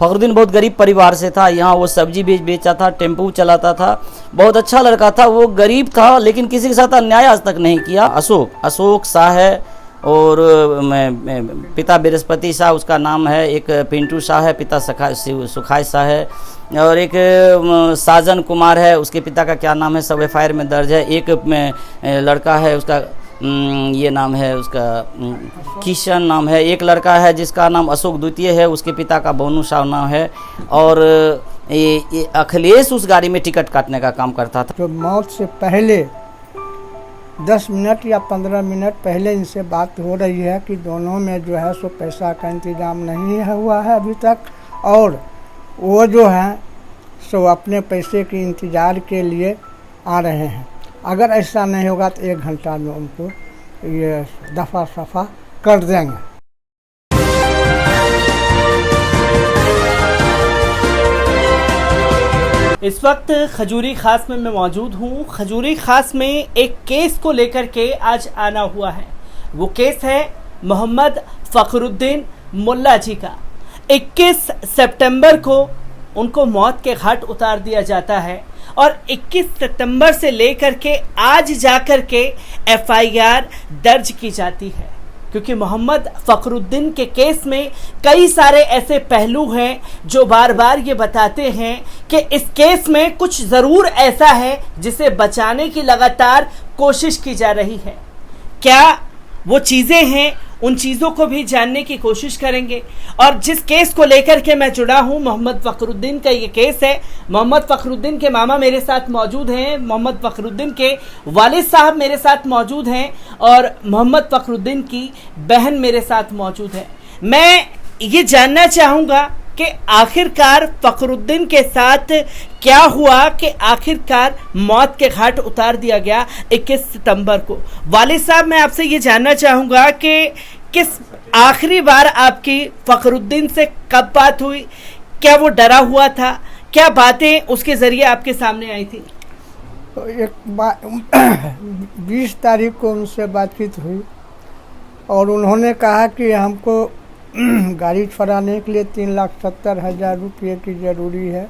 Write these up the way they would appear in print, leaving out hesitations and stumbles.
फखरुद्दीन बहुत गरीब परिवार से था। यहाँ वो सब्जी बेचा था, टेम्पू चलाता था, बहुत अच्छा लड़का था। वो गरीब था लेकिन किसी के साथ अन्याय आज तक नहीं किया। अशोक शाह है और पिता बृहस्पति शाह उसका नाम है, एक पिंटू शाह है, पिता सुखाय शाह है, और एक साजन कुमार है, उसके पिता का क्या नाम है सब एफआईआर में दर्ज है। एक लड़का है उसका ये नाम है उसका किशन नाम है। एक लड़का है जिसका नाम अशोक द्वितीय है, उसके पिता का बोनू शाह नाम है। और ये अखिलेश उस गाड़ी में टिकट काटने का काम करता था। तो मौत से पहले 10 मिनट या 15 मिनट पहले इनसे बात हो रही है कि दोनों में जो है सो पैसा का इंतज़ाम नहीं हुआ है अभी तक, और वो जो है सो अपने पैसे के इंतज़ार के लिए आ रहे हैं। अगर ऐसा नहीं होगा तो 1 घंटा में उनको ये दफा सफा कर देंगे। इस वक्त खजूरी खास में मैं मौजूद हूँ। खजूरी खास में एक केस को लेकर के आज आना हुआ है। वो केस है मोहम्मद फखरुद्दीन मुल्ला जी का। 21 सितंबर को उनको मौत के घाट उतार दिया जाता है और 21 सितंबर से लेकर के आज जाकर के एफआईआर दर्ज की जाती है, क्योंकि मोहम्मद फखरुद्दीन के केस में कई सारे ऐसे पहलू हैं जो बार बार ये बताते हैं कि इस केस में कुछ ज़रूर ऐसा है जिसे बचाने की लगातार कोशिश की जा रही है। क्या वो चीज़ें हैं, उन चीज़ों को भी जानने की कोशिश करेंगे। और जिस केस को लेकर के मैं जुड़ा हूँ, मोहम्मद फखरुद्दीन का ये केस है। मोहम्मद फखरुद्दीन के मामा मेरे साथ मौजूद हैं, मोहम्मद फखरुद्दीन के वालिद साहब मेरे साथ मौजूद हैं और मोहम्मद फखरुद्दीन की बहन मेरे साथ मौजूद है। मैं ये जानना चाहूँगा कि आखिरकार फखरुद्दीन के साथ क्या हुआ कि आखिरकार मौत के घाट उतार दिया गया 21 सितंबर को। वालिद साहब, मैं आपसे ये जानना चाहूँगा कि किस आखिरी बार आपकी फखरुद्दीन से कब बात हुई? क्या वो डरा हुआ था? क्या बातें उसके ज़रिए आपके सामने आई थी? तो 20 तारीख को उनसे बातचीत हुई और उन्होंने कहा कि हमको गाड़ी छुड़ाने के लिए 3,70,000 रुपये की ज़रूरी है,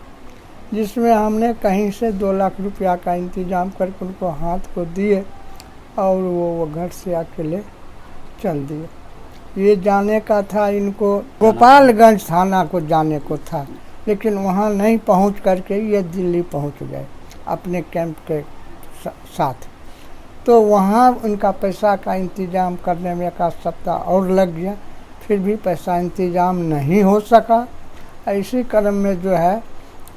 जिसमें हमने कहीं से 2 लाख रुपया का इंतज़ाम करके उनको हाथ को दिए और वो घर से अकेले चल दिए। ये जाने का था इनको, गोपालगंज थाना को जाने को था, लेकिन वहाँ नहीं पहुँच करके ये दिल्ली पहुँच गए अपने कैंप के साथ। तो वहाँ उनका पैसा का इंतज़ाम करने में 1 सप्ताह और लग गया, फिर भी पैसा इंतज़ाम नहीं हो सका। इसी क्रम में जो है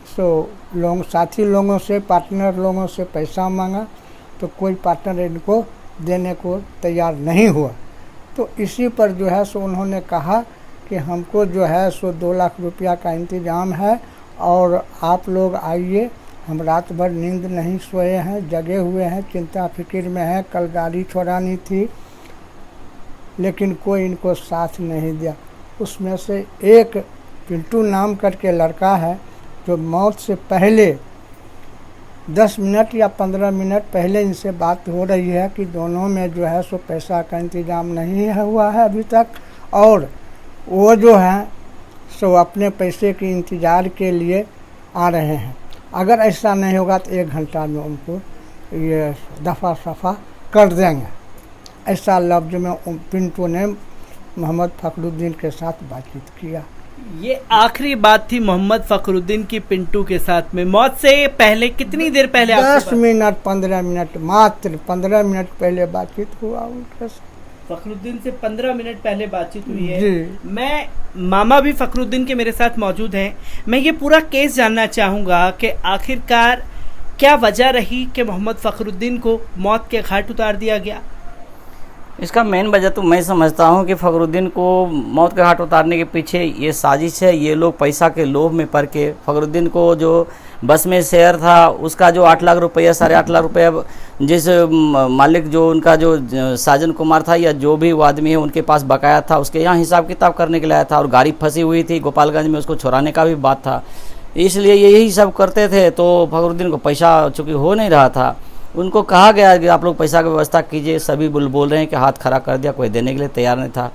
सो साथी लोगों से, पार्टनर लोगों से पैसा मांगा तो कोई पार्टनर इनको देने को तैयार नहीं हुआ। तो इसी पर जो है सो उन्होंने कहा कि हमको जो है सो 2 लाख रुपया का इंतज़ाम है और आप लोग आइए। हम रात भर नींद नहीं सोए हैं, जगे हुए हैं, चिंता फिक्र में हैं। कल गाड़ी छुड़ानी थी लेकिन कोई इनको साथ नहीं दिया। उसमें से एक पिंटू नाम करके लड़का है जो मौत से पहले 10 मिनट या 15 मिनट पहले इनसे बात हो रही है कि दोनों में जो है सो पैसा का इंतज़ाम नहीं हुआ है अभी तक, और वो जो है सो अपने पैसे के इंतज़ार के लिए आ रहे हैं। अगर ऐसा नहीं होगा तो 1 घंटा में उनको ये दफा सफा कर देंगे। ऐसा लफ्ज़ में पिंटू ने मोहम्मद फखरुद्दीन के साथ बातचीत किया। ये आखिरी बात थी मोहम्मद फखरुद्दीन की पिंटू के साथ में। मौत से पहले कितनी देर पहले? 10 मिनट 15 मिनट, मात्र 15 मिनट पहले बातचीत हुआ उनके साथ। फखरुद्दीन से 15 मिनट पहले बातचीत हुई है जी। मैं मामा भी फखरुद्दीन के मेरे साथ मौजूद हैं। मैं ये पूरा केस जानना चाहूँगा कि आखिरकार क्या वजह रही कि मोहम्मद फखरुद्दीन को मौत के घाट उतार दिया गया? इसका मेन वजह तो मैं समझता हूँ कि फखरुद्दीन को मौत के घाट उतारने के पीछे ये साजिश है। ये लोग पैसा के लोभ में पड़ के फखरुद्दीन को जो बस में शेयर था उसका जो 8 लाख रुपया, 8.5 लाख रुपया जिस मालिक जो उनका जो साजन कुमार था या जो भी वो आदमी है उनके पास बकाया था, उसके यहाँ हिसाब किताब करने के लिए आया था। और गाड़ी फंसी हुई थी गोपालगंज में, उसको छुड़ाने का भी बात था, इसलिए यही सब करते थे। तो फखरुद्दीन को पैसा चूँकि हो नहीं रहा था, उनको कहा गया कि आप लोग पैसा की व्यवस्था कीजिए। सभी बोल रहे हैं कि हाथ खड़ा कर दिया, कोई देने के लिए तैयार नहीं था।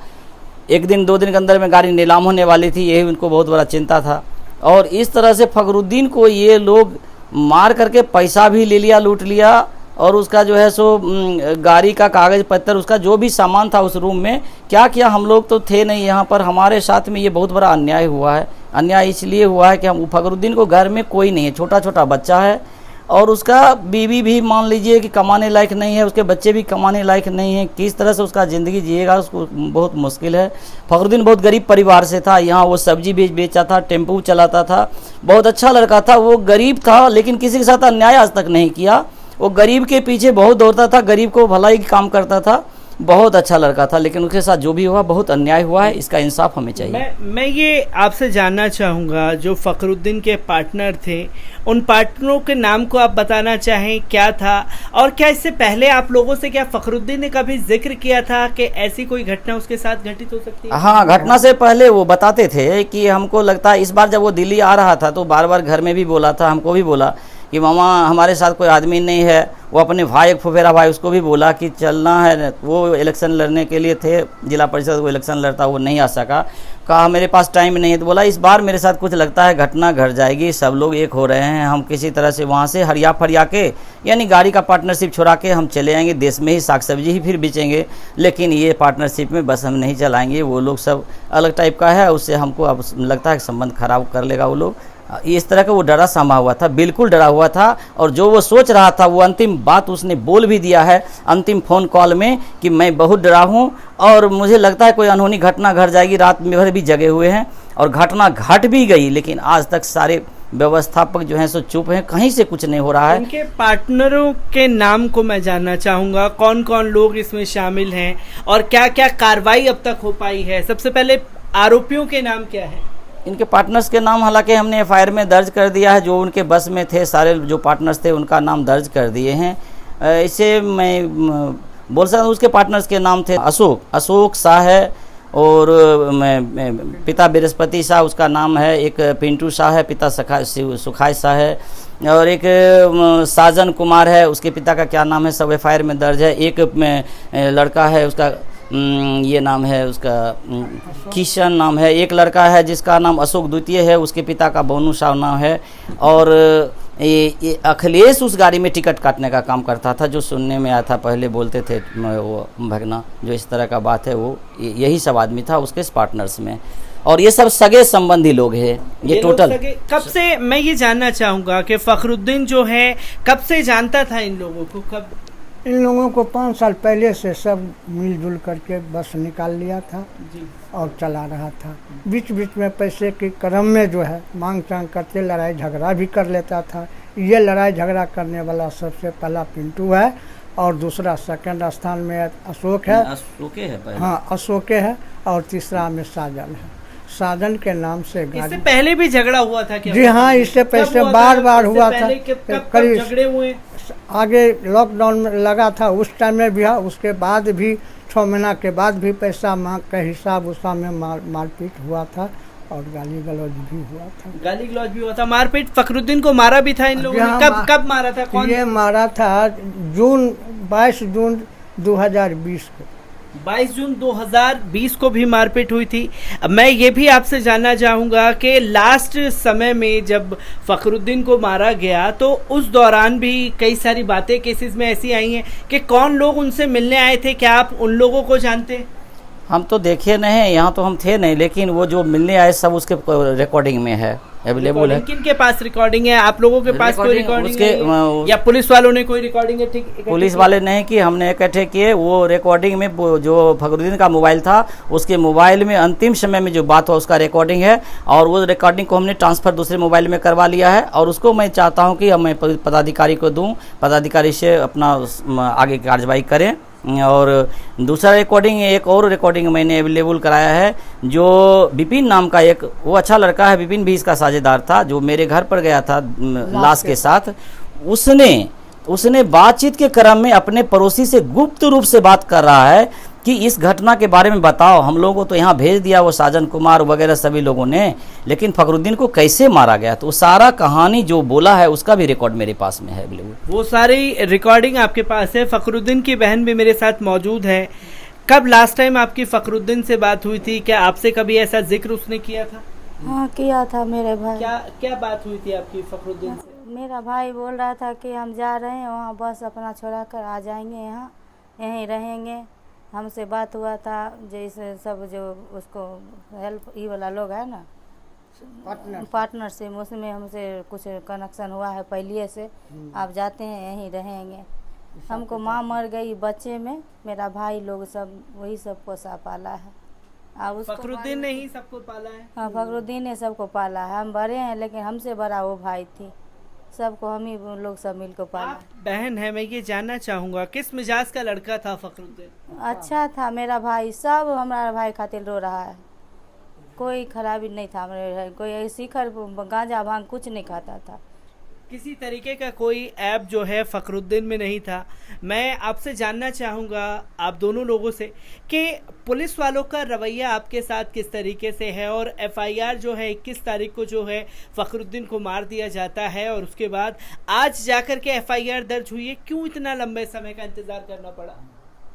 एक दिन 2 दिन के अंदर में गाड़ी नीलाम होने वाली थी, यही उनको बहुत बड़ा चिंता था। और इस तरह से फखरुद्दीन को ये लोग मार करके पैसा भी ले लिया, लूट लिया, और उसका जो है सो गाड़ी का कागज़ पत्तर, उसका जो भी सामान था उस रूम में क्या किया। हम लोग तो थे नहीं यहाँ पर, हमारे साथ में ये बहुत बड़ा अन्याय हुआ है। अन्याय इसलिए हुआ है कि हम फखरुद्दीन को घर में कोई नहीं है, छोटा छोटा बच्चा है, और उसका बीवी भी मान लीजिए कि कमाने लायक नहीं है, उसके बच्चे भी कमाने लायक नहीं हैं। किस तरह से उसका ज़िंदगी जिएगा, उसको बहुत मुश्किल है। फखरुद्दीन बहुत गरीब परिवार से था, यहाँ वो सब्जी बेचा था, टेम्पू चलाता था, बहुत अच्छा लड़का था। वो गरीब था लेकिन किसी के साथ अन्याय आज तक नहीं किया। वो गरीब के पीछे बहुत दौड़ता था, गरीब को भलाई काम करता था, बहुत अच्छा लड़का था। लेकिन उसके साथ जो भी हुआ बहुत अन्याय हुआ है, इसका इंसाफ हमें चाहिए। मैं ये आपसे जानना चाहूँगा, जो फखरुद्दीन के पार्टनर थे, उन पार्टनरों के नाम को आप बताना चाहें, क्या था, और क्या इससे पहले आप लोगों से क्या फखरुद्दीन ने कभी जिक्र किया था कि ऐसी कोई घटना उसके साथ घटित हो सकती है? हाँ, घटना से पहले वो बताते थे कि हमको लगता है इस बार जब वो दिल्ली आ रहा था तो बार बार घर में भी बोला था, हमको भी बोला कि मामा हमारे साथ कोई आदमी नहीं है। वो अपने भाई, एक फुफेरा भाई, उसको भी बोला कि चलना है। वो इलेक्शन लड़ने के लिए थे, जिला परिषद वो इलेक्शन लड़ता, वो नहीं आ सका। कहा मेरे पास टाइम नहीं है, तो बोला इस बार मेरे साथ कुछ लगता है घटना घट जाएगी, सब लोग एक हो रहे हैं, हम किसी तरह से वहाँ से हरिया फरिया के, यानी गाड़ी का पार्टनरशिप छोड़ा के हम चले आएंगे, देश में ही साग सब्जी ही फिर बेचेंगे, लेकिन ये पार्टनरशिप में बस हम नहीं चलाएंगे। वो लोग सब अलग टाइप का है, उससे हमको अब लगता है कि संबंध खराब कर लेगा वो लोग। इस तरह का वो डरा समा हुआ था, बिल्कुल डरा हुआ था। और जो वो सोच रहा था वो अंतिम बात उसने बोल भी दिया है अंतिम फ़ोन कॉल में कि मैं बहुत डरा हूँ और मुझे लगता है कोई अनहोनी घटना घट जाएगी। रात में भर भी जगे हुए हैं और घटना घट भी गई, लेकिन आज तक सारे व्यवस्थापक जो हैं सो चुप हैं, कहीं से कुछ नहीं हो रहा है। इनके पार्टनरों के नाम को मैं जानना चाहूँगा, कौन कौन लोग इसमें शामिल हैं और क्या क्या कार्रवाई अब तक हो पाई है। सबसे पहले आरोपियों के नाम क्या है? इनके पार्टनर्स के नाम हालांकि हमने एफआईआर में दर्ज कर दिया है, जो उनके बस में थे सारे जो पार्टनर्स थे उनका नाम दर्ज कर दिए हैं। इसे मैं बोल सकता हूँ उसके पार्टनर्स के नाम थे अशोक शाह है, और पिता बृहस्पति शाह उसका नाम है, एक पिंटू शाह है, पिता सुखाय शाह है, और एक साजन कुमार है, उसके पिता का क्या नाम है सब एफआईआर में दर्ज है। एक लड़का है उसका ये नाम है उसका किशन नाम है। एक लड़का है जिसका नाम अशोक द्वितीय है, उसके पिता का बोनू शाह नाम है। और ये अखिलेश उस गाड़ी में टिकट काटने का काम करता था, जो सुनने में आया था, पहले बोलते थे वो भगना, जो इस तरह का बात है, वो यही सब आदमी था उसके पार्टनर्स में। और ये सब सगे संबंधी लोग हैं ये टोटल। कब से, मैं ये जानना चाहूँगा कि फखरुद्दीन जो है कब से जानता था इन लोगों को? कब? इन लोगों को 5 साल पहले से सब मिलजुल करके बस निकाल लिया था जी। और चला रहा था। बीच बीच में पैसे के क्रम में जो है मांग चांग करते लड़ाई झगड़ा भी कर लेता था। ये लड़ाई झगड़ा करने वाला सबसे पहला पिंटू है, और दूसरा सेकंड स्थान में अशोक है। अशोके है पहले। हाँ, अशोके है, और तीसरा में साजन है। साजन के नाम से गाड़ी। इससे पहले भी झगड़ा हुआ था क्या? जी हाँ, इससे पहले बार बार हुआ था। कब झगड़े हुए? आगे लॉकडाउन में लगा था उस टाइम में भी, उसके बाद भी 6 महीना के बाद भी पैसा मांग के हिसाब उसा में मारपीट हुआ था और गाली गलौज भी हुआ था। गाली गलौज भी हुआ था, मारपीट। फखरुद्दीन को मारा भी था इन लोगों ने? कब मारा था? कौन? ये मारा था 22 जून 2020 को। 22 जून 2020 को भी मारपीट हुई थी। मैं ये भी आपसे जानना चाहूँगा कि लास्ट समय में जब फखरुद्दीन को मारा गया तो उस दौरान भी कई सारी बातें केसेस में ऐसी आई हैं कि कौन लोग उनसे मिलने आए थे, क्या आप उन लोगों को जानते हैं? हम तो देखे नहीं, यहाँ तो हम थे नहीं, लेकिन वो जो मिलने आए सब उसके रिकॉर्डिंग में है, अवेलेबल है। किन के पास रिकॉर्डिंग है? आप लोगों के पास कोई रिकॉर्डिंग है या पुलिस वालों ने कोई रिकॉर्डिंग है? ठीक, पुलिस वाले नहीं कि हमने इकट्ठे किए। वो रिकॉर्डिंग में जो फखरुद्दीन का मोबाइल था उसके मोबाइल में अंतिम समय में जो बात हुआ उसका रिकॉर्डिंग है, और वो रिकॉर्डिंग को हमने ट्रांसफ़र दूसरे मोबाइल में करवा लिया है, और उसको मैं चाहता हूँ कि मैं पदाधिकारी को दूँ, पदाधिकारी से अपना आगे कार्रवाई करें। और दूसरा रिकॉर्डिंग, एक और रिकॉर्डिंग मैंने अवेलेबल कराया है, जो विपिन नाम का एक वो अच्छा लड़का है, विपिन भी इसका साझेदार था, जो मेरे घर पर गया था लाश के साथ। उसने बातचीत के क्रम में अपने पड़ोसी से गुप्त रूप से बात कर रहा है कि इस घटना के बारे में बताओ। हम लोगों को तो यहाँ भेज दिया वो साजन कुमार वगैरह सभी लोगों ने, लेकिन फखरुद्दीन को कैसे मारा गया, तो वो सारा कहानी जो बोला है उसका भी रिकॉर्ड मेरे पास में है। वो सारी रिकॉर्डिंग आपके पास है। फखरुद्दीन की बहन भी मेरे साथ मौजूद है। कब लास्ट टाइम आपकी फखरुद्दीन से बात हुई थी? क्या आपसे कभी ऐसा जिक्र उसने किया था? हाँ किया था मेरे भाई। क्या क्या बात हुई थी आपकी फखरुद्दीन से? मेरा भाई बोल रहा था कि हम जा रहे हैं वहाँ, बस अपना छोड़ा कर आ जाएंगे, यहाँ यहीं रहेंगे। हमसे बात हुआ था जैसे सब जो उसको हेल्प ई वाला लोग है ना, पार्टनरशिप, उसमें हमसे कुछ कनेक्शन हुआ है पहले से। आप जाते हैं यहीं रहेंगे। हमको माँ मर गई बच्चे में, मेरा भाई लोग सब वही सब पोसा पाला है। अब उसको फखरुद्दीन ने ही सबको पाला है। हाँ, फखरुद्दीन ने सबको पाला है। हम बड़े हैं लेकिन हमसे बड़ा वो भाई थी, सबको हम ही लोग सब मिलकर पाला। आप बहन है, मैं ये जानना चाहूँगा किस मिजाज का लड़का था फखरुद्दीन? अच्छा था मेरा भाई, सब हमारा भाई खातिर रो रहा है। कोई खराबी नहीं था मेरे, कोई शिखर गांजा भांग कुछ नहीं खाता था। किसी तरीके का कोई ऐप जो है फखरुद्दीन में नहीं था। मैं आपसे जानना चाहूँगा आप दोनों लोगों से कि पुलिस वालों का रवैया आपके साथ किस तरीके से है, और एफआईआर जो है 21 तारीख को जो है फखरुद्दीन को मार दिया जाता है और उसके बाद आज जाकर के एफआईआर दर्ज हुई है, क्यों इतना लंबे समय का इंतज़ार करना पड़ा?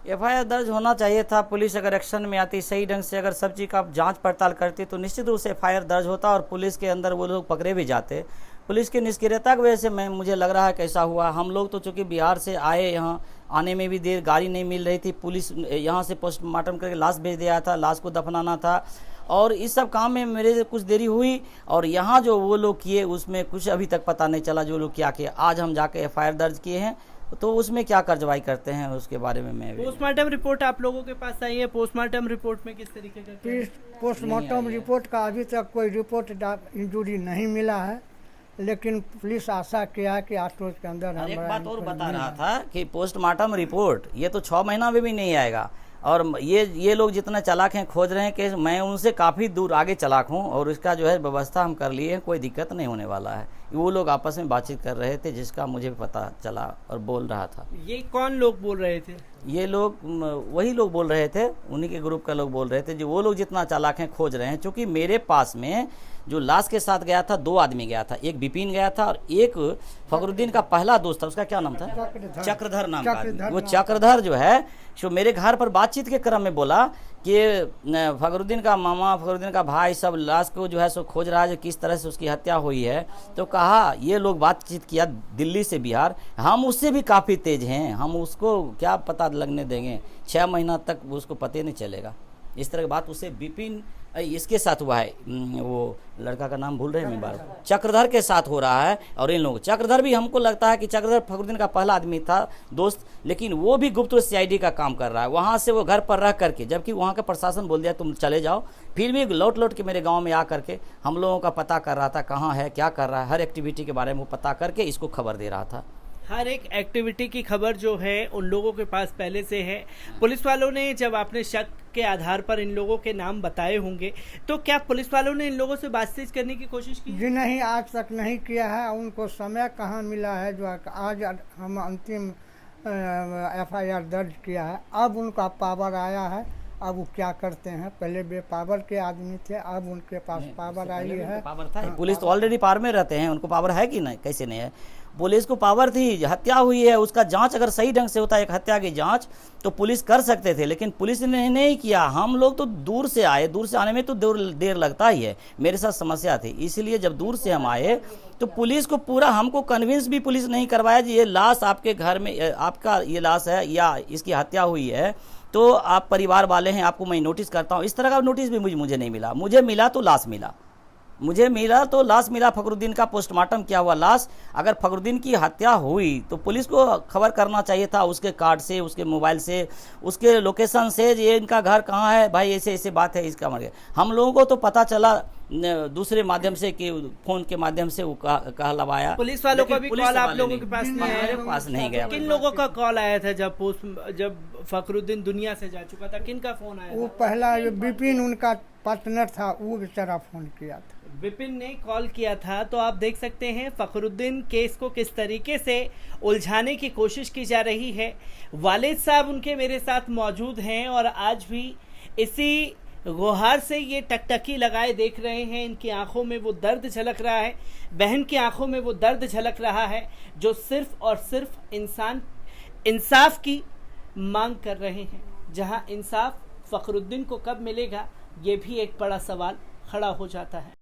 एफआईआर दर्ज होना चाहिए था। पुलिस अगर एक्शन में आती, सही ढंग से अगर सब चीज़ का जांच पड़ताल करती, तो निश्चित रूप से एफआईआर दर्ज होता और पुलिस के अंदर वो लोग पकड़े भी जाते। पुलिस की निष्क्रियता की वजह से मुझे लग रहा है कैसा हुआ। हम लोग तो चूँकि बिहार से आए, यहाँ आने में भी देर, गाड़ी नहीं मिल रही थी। पुलिस यहाँ से पोस्टमार्टम करके लाश भेज दिया था, लाश को दफनाना था, और इस सब काम में मेरे से कुछ देरी हुई। और यहाँ जो वो लोग किए उसमें कुछ अभी तक पता नहीं चला जो लोग क्या किए। आज हम जाके एफआईआर दर्ज किए हैं, तो उसमें क्या कार्रवाई करते हैं उसके बारे में मैं पोस्टमार्टम रिपोर्ट आप लोगों के पास आई है, पोस्टमार्टम रिपोर्ट में किस तरीके का? पोस्टमार्टम रिपोर्ट का अभी तक कोई रिपोर्ट इंजरी नहीं मिला है, लेकिन पुलिस आशा किया कि 8 रोज के अंदर। एक बात और बता रहा था कि पोस्टमार्टम रिपोर्ट ये तो 6 महीना में भी नहीं आएगा। और ये लोग जितना चालाक हैं, खोज रहे हैं कि मैं उनसे काफ़ी दूर आगे चालाक हूं, और इसका जो है व्यवस्था हम कर लिए हैं, कोई दिक्कत नहीं होने वाला है। वो लोग आपस में बातचीत कर रहे थे जिसका मुझे पता चला और बोल रहा था। ये कौन लोग बोल रहे थे? ये लोग वही लोग बोल रहे थे, उन्हीं के ग्रुप का लोग बोल रहे थे। जो वो लोग जितना चालाक हैं खोज रहे हैं। क्योंकि मेरे पास में जो लाश के साथ गया था 2 आदमी गया था, एक बिपिन गया था और एक फखरुद्दीन का पहला दोस्त था, उसका क्या नाम था? चक्रधर नाम का आदमी। वो चक्रधर जो है जो मेरे घर पर बातचीत के क्रम में बोला कि फखरुद्दीन का मामा, फखरुद्दीन का भाई सब लाश को जो है सो खोज रहा है, जो किस तरह से उसकी हत्या हुई है। तो कहा ये लोग बातचीत किया दिल्ली से बिहार, हम उससे भी काफ़ी तेज हैं, हम उसको क्या पता लगने देंगे, 6 महीना तक उसको पता नहीं चलेगा। इस तरह की बात उससे बिपिन इसके साथ हुआ है, वो लड़का का नाम भूल रहे हैं मैं बार, चक्रधर के साथ हो रहा है। और इन लोग चक्रधर भी हमको लगता है कि चक्रधर फखरुद्दीन का पहला आदमी था दोस्त, लेकिन वो भी गुप्त सीआईडी का काम कर रहा है। वहाँ से वो घर पर रह करके, जबकि वहाँ का प्रशासन बोल दिया तुम चले जाओ, फिर भी लौट के मेरे गाँव में आ करके हम लोगों का पता कर रहा था, कहाँ है, क्या कर रहा है, हर एक्टिविटी के बारे में वो पता करके इसको खबर दे रहा था। हर एक एक्टिविटी की खबर जो है उन लोगों के पास पहले से है। पुलिस वालों ने, जब आपने शक के आधार पर इन लोगों के नाम बताए होंगे, तो क्या पुलिस वालों ने इन लोगों से बातचीत करने की कोशिश की? जी नहीं, आज तक नहीं किया है। उनको समय कहाँ मिला है जो आज हम अंतिम एफआईआर दर्ज किया है। अब उनका पावर आया है, अब वो क्या करते हैं। पहले बेपावर के आदमी थे, अब उनके पास पावर आई है। पावर था, पुलिस तो ऑलरेडी पावर में रहते हैं, उनको पावर है कि नहीं, कैसे नहीं है। पुलिस को पावर थी, हत्या हुई है, उसका जांच अगर सही ढंग से होता, एक हत्या की जांच, तो पुलिस कर सकते थे, लेकिन पुलिस ने नहीं किया। हम लोग तो दूर से आए, दूर से आने में तो देर लगता ही है, मेरे साथ समस्या थी, इसलिए जब दूर से हम आए तो पुलिस को पूरा हमको कन्विंस भी पुलिस नहीं करवाया कि ये लाश आपके घर में, आपका ये लाश है या इसकी हत्या हुई है, तो आप परिवार वाले हैं, आपको मैं नोटिस करता हूँ। इस तरह का नोटिस भी मुझे नहीं मिला। मुझे मिला तो लाश मिला, फखरुद्दीन का पोस्टमार्टम किया हुआ लाश। अगर फखरुद्दीन की हत्या हुई तो पुलिस को खबर करना चाहिए था, उसके कार्ड से, उसके मोबाइल से, उसके लोकेशन से, ये इनका घर कहाँ है भाई, ऐसे ऐसे बात है, इसका मर गया। हम लोगों को तो पता चला दूसरे माध्यम से कि फोन के माध्यम से वो कहलवाया। पुलिस वालों का भी कॉल आप लोगों के पास नहीं आया? मेरे पास नहीं गया। किन लोगों का कॉल आया था जब फखरुद्दीन दुनिया से जा चुका था? किन का फोन आया? वो पहला बिपिन उनका पार्टनर था, वो बेचारा फोन किया था। विपिन ने कॉल किया था। तो आप देख सकते हैं फखरुद्दीन केस को किस तरीके से उलझाने की कोशिश की जा रही है। वालिद साहब उनके मेरे साथ मौजूद हैं और आज भी इसी गुहार से ये टकटकी लगाए देख रहे हैं। इनकी आंखों में वो दर्द झलक रहा है, बहन की आंखों में वो दर्द झलक रहा है, जो सिर्फ और सिर्फ इंसाफ की मांग कर रहे हैं। जहां इंसाफ फखरुद्दीन को कब मिलेगा, ये भी एक बड़ा सवाल खड़ा हो जाता है।